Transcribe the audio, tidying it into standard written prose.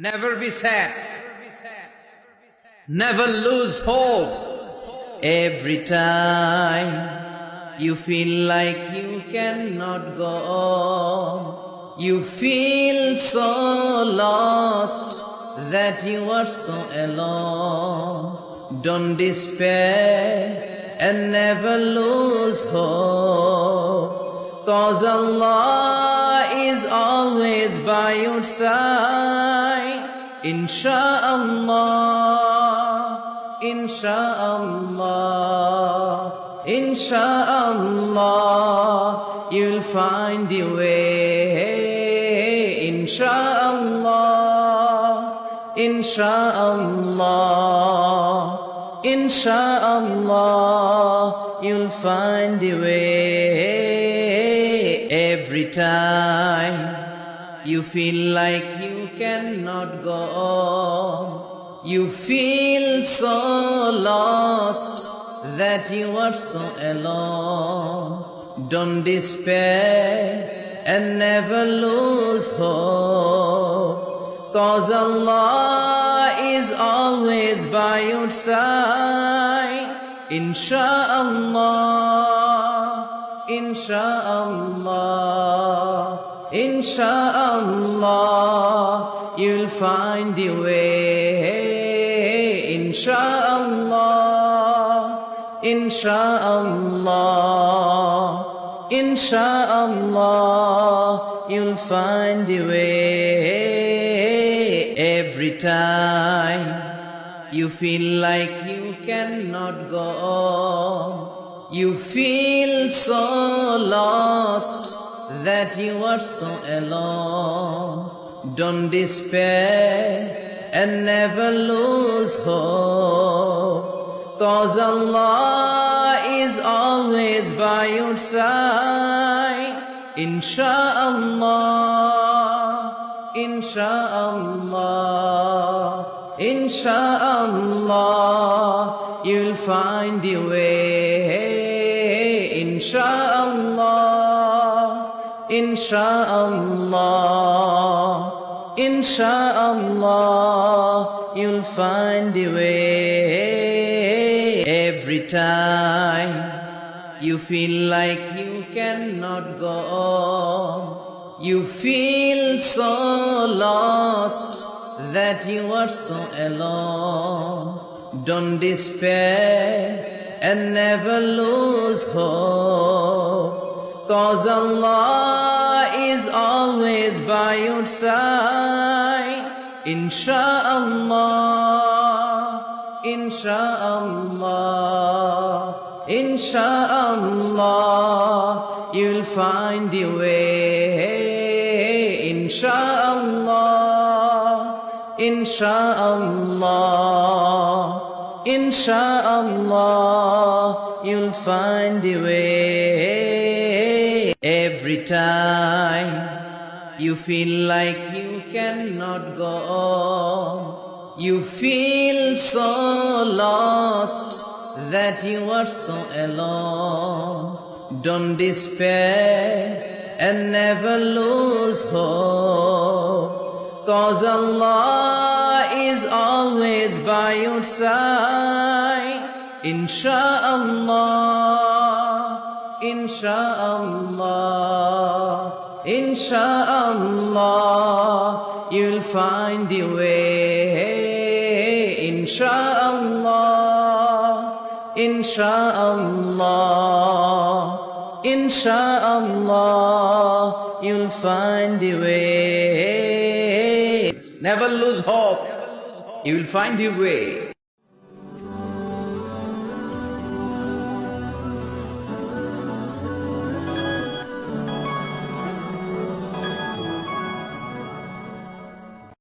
Never be sad. Never lose hope. Every time you feel like you cannot go on, you feel so lost that you are so alone. Don't despair and never lose hope, 'cause Allah is always by your side. Insha'Allah, Insha'Allah, Insha'Allah, you'll find your way. Insha'Allah, Insha'Allah, Insha'Allah, you'll find your way. Every time you feel like you cannot go on, you feel so lost that you are so alone. Don't despair and never lose hope, 'cause Allah is always by your side. Insha'Allah, Insha'Allah, Insha'Allah, you'll find your way. Insha'Allah, Insha'Allah, Insha'Allah, you'll find your way. Every time you feel like you cannot go on, you feel so lost that you are so alone. Don't despair and never lose hope, 'cause Allah is always by your side. Insha'Allah, Insha'Allah, Insha'Allah, you'll find your way. Insha'Allah, Insha'Allah, Insha'Allah, you'll find your way. Every time you feel like you cannot go on, you feel so lost that you are so alone. Don't despair and never lose hope, 'cause Allah is always by your side. Insha'Allah, Insha'Allah, Insha'Allah, you'll find your way. Insha'Allah, Insha'Allah, Insha'Allah, you'll find your way. Every time you feel like you cannot go on, you feel so lost that you are so alone. Don't despair and never lose hope, 'cause Allah is always by your side. Insha'Allah, Insha'Allah, Insha'Allah, you'll find your way. Insha'Allah, Insha'Allah, Insha'Allah, you'll find your way. Never lose hope. You will find your way.